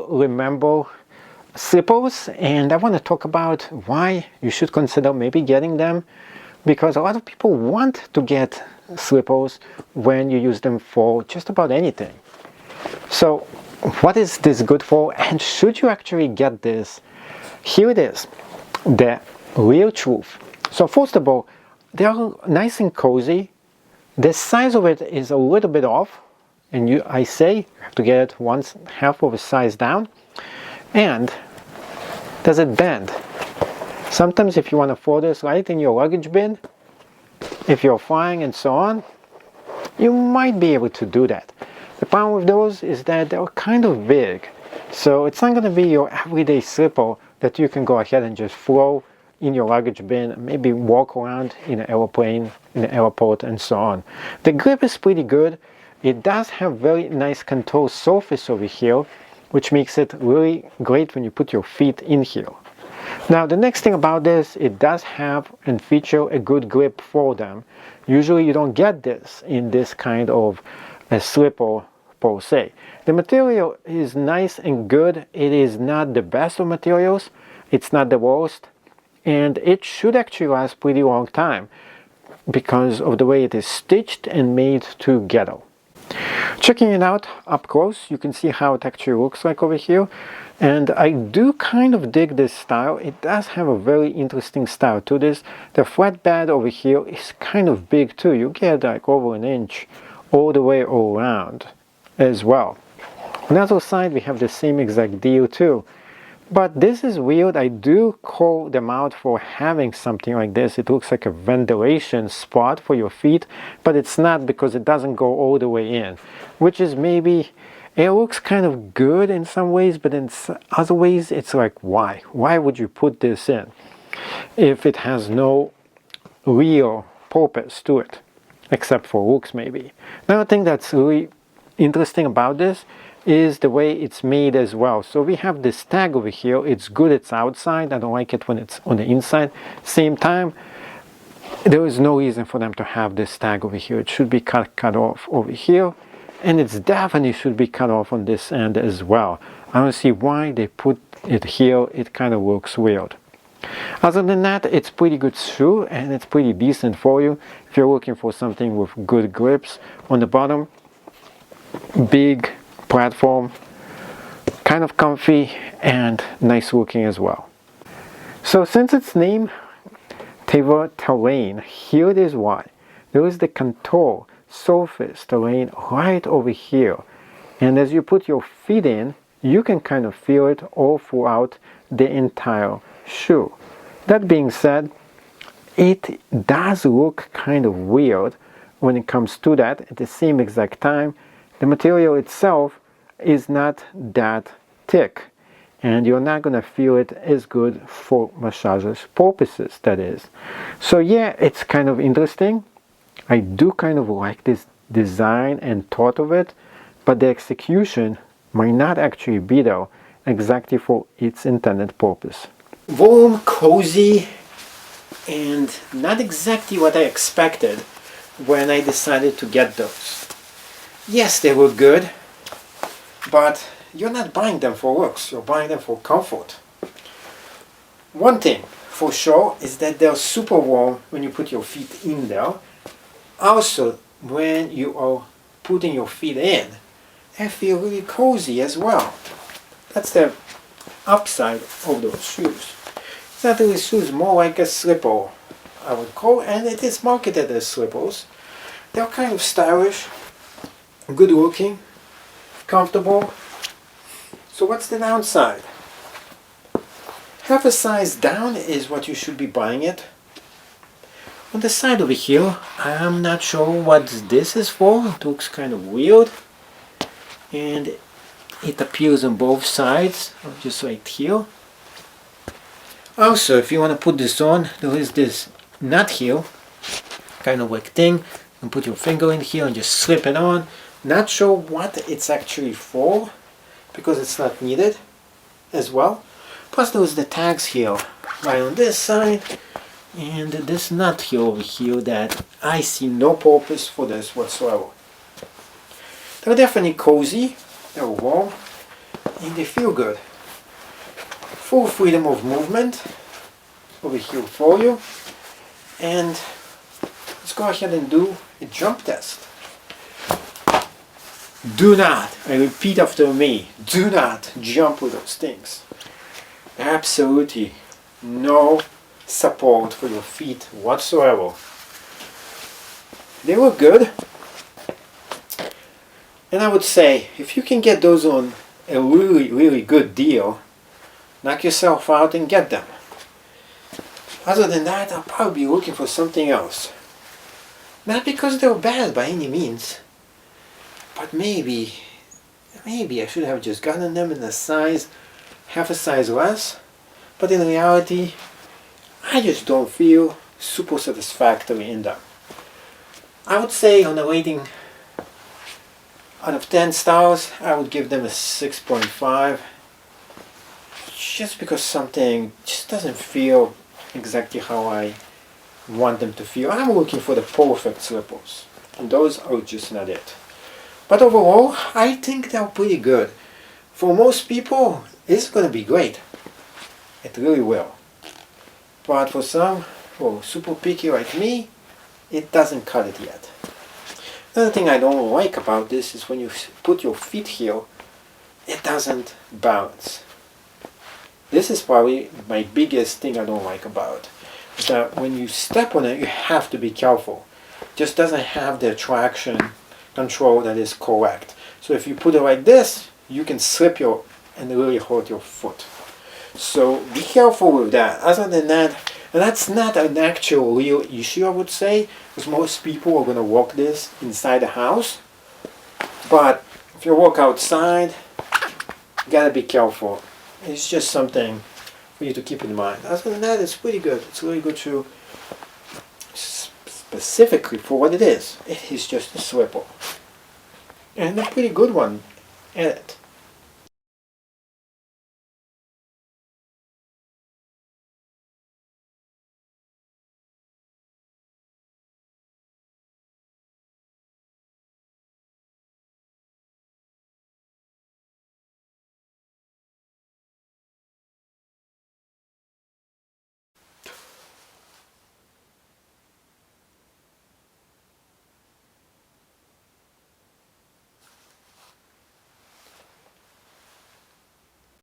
ReEmber slippers, and I want to talk about why you should consider maybe getting them, because a lot of people want to get slippers when you use them for just about anything. So what is this good for, and should you actually get this? Here it is, the real truth. So first of all, they are nice and cozy. The size of it is a little bit off, and I say you have to get it 1/2 of a size down. And does it bend? Sometimes if you want to throw this right in your luggage bin, if you're flying and so on, you might be able to do that. The problem with those is that they're kind of big, so it's not going to be your everyday slipper that you can go ahead and just throw in your luggage bin, maybe walk around in an airplane, in the airport, and so on. The grip is pretty good. It does have very nice contour surface over here, which makes it really great when you put your feet in here. Now the next thing about this, it does have and feature a good grip for them. Usually you don't get this in this kind of a slipper per se. The material is nice and good. It is not the best of materials, it's not the worst, and it should actually last pretty long time because of the way it is stitched and made together. Checking it out up close, you can see how it actually looks like over here, and I do kind of dig this style. It does have a very interesting style to this. The flatbed over here is kind of big too. You get like over 1 inch all the way around as well. On the other side we have the same exact deal too. But this is weird. I do call them out for having something like this. It looks like a ventilation spot for your feet, but it's not, because it doesn't go all the way in, which is maybe, it looks kind of good in some ways, but in other ways it's like, why? Why would you put this in if it has no real purpose to it, except for looks maybe? Another thing that's really interesting about this is the way it's made as well. So we have this tag over here. It's good it's outside. I don't like it when it's on the inside. Same time, there is no reason for them to have this tag over here. It should be cut off over here, and it's definitely should be cut off on this end as well. I don't see why they put it here. It kind of looks weird. Other than that, it's pretty good shoe, and it's pretty decent for you if you're looking for something with good grips. On the bottom, big platform, kind of comfy and nice looking as well. So since its name, Teva Terrain, here it is why. There is the contour surface terrain right over here, and as you put your feet in, you can kind of feel it all throughout the entire shoe. That being said, it does look kind of weird when it comes to that. At the same exact time, the material itself is not that thick, and you're not going to feel it as good for massages purposes, that is. So yeah, it's kind of interesting. I do kind of like this design and thought of it, but the execution might not actually be there exactly for its intended purpose. Warm, cozy, and not exactly what I expected when I decided to get those. Yes, they were good, but you're not buying them for looks, you're buying them for comfort. One thing for sure is that they're super warm when you put your feet in there. Also, when you are putting your feet in, they feel really cozy as well. That's the upside of those shoes. It's not really shoes, more like a slipper, I would call, and it is marketed as slippers. They're kind of stylish, good looking, comfortable. So what's the downside? Half a size down is what you should be buying it. On the side over here, I'm not sure what this is for. It looks kind of weird, and it appears on both sides, just right here. Also, if you want to put this on, there is this nut here, kind of like thing. You can put your finger in here and just slip it on. Not sure what it's actually for, because it's not needed as well. Plus there's the tags here, right on this side, and this nut here over here that I see no purpose for this whatsoever. They're definitely cozy, they're warm, and they feel good. Full freedom of movement over here for you. And let's go ahead and do a jump test. Do not, I repeat after me, do not jump with those things. Absolutely no support for your feet whatsoever. They look good. And I would say, if you can get those on a really good deal, knock yourself out and get them. Other than that, I'll probably be looking for something else. Not because they're bad by any means, but maybe I should have just gotten them in a size, half a size less. But in reality, I just don't feel super satisfactory in them. I would say on a rating out of 10 stars, I would give them a 6.5. Just because something just doesn't feel exactly how I want them to feel. I'm looking for the perfect slippers, and those are just not it. But overall, I think they're pretty good. For most people, it's going to be great. It really will. But for some who are super picky like me, it doesn't cut it yet. Another thing I don't like about this is when you put your feet here, it doesn't bounce. This is probably my biggest thing I don't like about it. That when you step on it, you have to be careful. It just doesn't have the traction control that is correct. So if you put it like this, you can slip and really hurt your foot. So be careful with that. Other than that, and that's not an actual real issue, I would say, because most people are going to walk this inside the house. But if you walk outside, you gotta be careful. It's just something for you to keep in mind. Other than that, it's pretty good. It's really good to, specifically for what it is just a slipper. And a pretty good one at it.